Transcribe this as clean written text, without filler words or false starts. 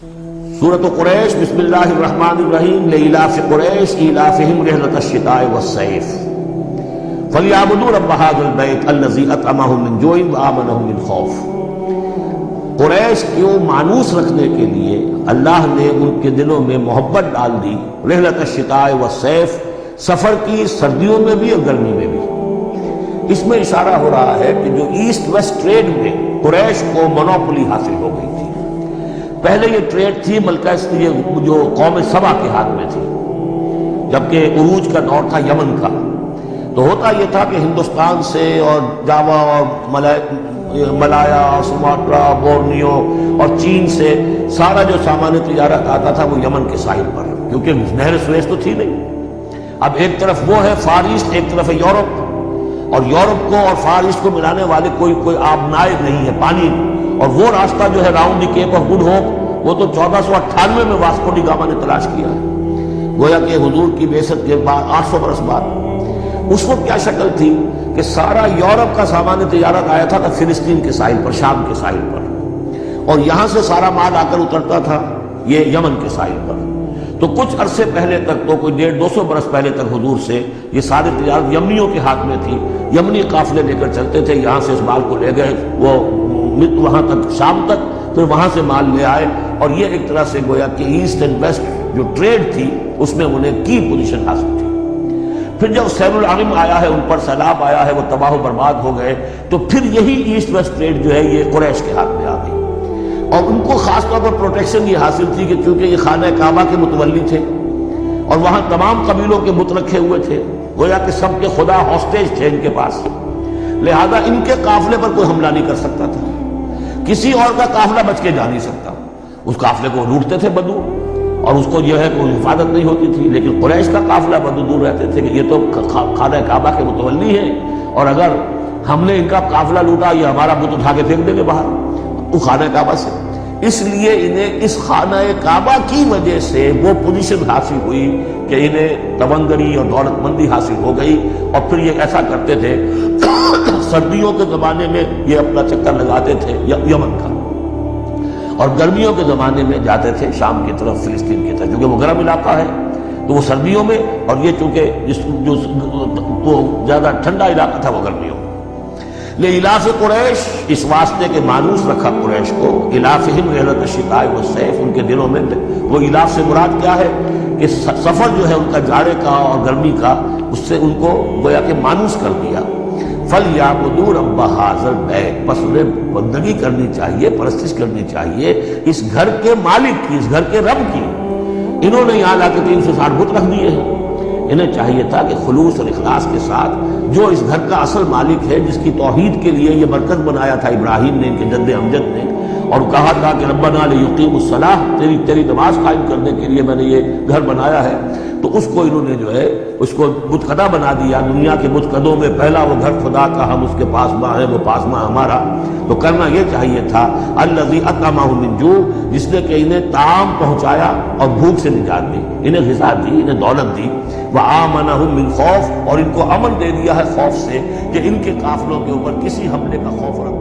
سورۃ قریش، بسم اللہ الرحمن الرحیم، لإلاف قریش إیلافہم رحلۃ الشتاء والصیف فلیعبدوا رب ھذا البیت الذی اطعمہم من جوع وآمنہم من خوف۔ قریش کو مانوس رکھنے کے لیے اللہ نے ان کے دلوں میں محبت ڈال دی، رحلۃ الشتاء والصیف، سفر کی سردیوں میں بھی اور گرمی میں بھی۔ اس میں اشارہ ہو رہا ہے کہ جو ایسٹ ویسٹ ٹریڈ میں قریش کو مونوپولی حاصل ہو گئی تھی۔ پہلے یہ ٹریڈ تھی ملکہ جو قوم سبا کے ہاتھ میں تھی، جبکہ عروج کا دور تھا یمن کا۔ تو ہوتا یہ تھا کہ ہندوستان سے اور جاوا اور ملایا، سماٹرا، بورنیو اور چین سے سارا جو سامان تجارت آتا تھا وہ یمن کے ساحل پر، کیونکہ نہر سویس تو تھی نہیں۔ اب ایک طرف وہ ہے فار ایسٹ، ایک طرف ہے یورپ، اور یورپ کو اور فار ایسٹ کو ملانے والے کوئی آبنائے نہیں ہے، پانی۔ اور وہ راستہ جو ہے round the Cape of Good Hope, وہ تو 1498 میں واسکو ڈی گاما نے تلاش کیا ہے، گویا کہ حضور کی بعثت کے بعد 800 برس بعد۔ اس وقت کیا شکل تھی کہ سارا یورپ کا سامان تجارت آیا تھا فلسطین کے ساحل پر، شام کے ساحل پر، اور یہاں سے سارا مال آ کر اترتا تھا یہ یمن کے ساحل پر۔ تو کچھ عرصے پہلے تک، تو کوئی 150-200 برس پہلے تک حضور سے یہ ساری تجارت یمنیوں کے ہاتھ میں تھی۔ یمنی قافلے لے کر چلتے تھے، یہاں سے اس مال کو لے گئے وہ وہاں تک، شام تک، پھر وہاں سے مال لے آئے، اور یہ ایک طرح سے گویا کہ ایسٹ اینڈ ویسٹ جو ٹریڈ تھی اس میں انہیں کی پوزیشن حاصل تھی۔ پھر جب سیل العرم آیا ہے، ان پر سیلاب آیا ہے، وہ تباہ و برباد ہو گئے، تو پھر یہی ایسٹ ویسٹ ٹریڈ جو ہے یہ قریش کے ہاتھ میں آ گئی، اور ان کو خاص طور پر پروٹیکشن یہ حاصل تھی کہ چونکہ یہ خانہ کعبہ کے متولی تھے اور وہاں تمام قبیلوں کے بت رکھے ہوئے تھے، گویا کہ سب کے خدا ہاسٹیج تھے ان کے پاس، لہذا ان کے قافلے پر کوئی حملہ نہیں کر سکتا تھا، کسی اور کا قافلہ بچ کے جا نہیں سکتا۔ اس قافلے کو لوٹتے تھے بدو، اور اس کو جو ہے کوئی حفاظت نہیں ہوتی تھی، لیکن قریش کا قافلہ بدو دور رہتے تھے کہ یہ تو خانہ کعبہ کے متولی ہیں، اور اگر ہم نے ان کا قافلہ لوٹا یہ ہمارا بت اٹھا کے پھینک دیں گے باہر وہ خانہ کعبہ سے۔ اس لیے انہیں اس خانہ کعبہ کی وجہ سے وہ پوزیشن حاصل ہوئی کہ انہیں تونگری اور دولت مندی حاصل ہو گئی، اور پھر یہ ایسا کرتے تھے سردیوں کے زمانے میں یہ اپنا چکر لگاتے تھے یمن کا، اور گرمیوں کے زمانے میں جاتے تھے شام کی طرف، فلسطین کی طرف، کیونکہ وہ گرم علاقہ ہے تو وہ سردیوں میں، اور یہ چونکہ جو زیادہ ٹھنڈا علاقہ تھا وہ گرمیوں میں۔ لإلاف قریش، اس واسطے کے مانوس رکھا قریش کو، إیلافہم رحلۃ الشتاء والصیف، ان کے دلوں میں وہ ایلاف سے مراد کیا ہے کہ سفر جو ہے ان کا جاڑے کا اور گرمی کا، اس سے ان کو گویا کہ مانوس کر دیا۔ فَلْيَعْبُدُوا رَبَّ هَذَا الْبَيْتِ، بس انہیں بندگی کرنی چاہیے، پرستش کرنی چاہیے اس گھر کے مالک کی، اس گھر کے رب کی۔ انہوں نے یہاں لا کے 360 بت رکھ دیے ہیں، انہیں چاہیے تھا کہ خلوص اور اخلاص کے ساتھ جو اس گھر کا اصل مالک ہے، جس کی توحید کے لیے یہ مرکز بنایا تھا ابراہیم نے، ان کے جد امجد نے، اور کہا تھا کہ ربنا لیقیموا الصلاۃ، تیری نماز قائم کرنے کے لیے میں نے یہ گھر بنایا ہے، تو اس کو انہوں نے جو ہے اس کو بت خدا بنا دیا۔ دنیا کے بت خدوں میں پہلا وہ گھر خدا کا، ہم اس کے پاسباں ہیں، وہ پاسباں ہمارا۔ تو کرنا یہ چاہیے تھا الذی اطعمہم من جوع، جس نے کہ انہیں طعام پہنچایا اور بھوک سے نجات دی، انہیں غذا دی، انہیں دولت دی، وآمنہم من خوف، اور ان کو امن دے دیا ہے خوف سے کہ ان کے قافلوں کے اوپر کسی حملے کا خوف رکھ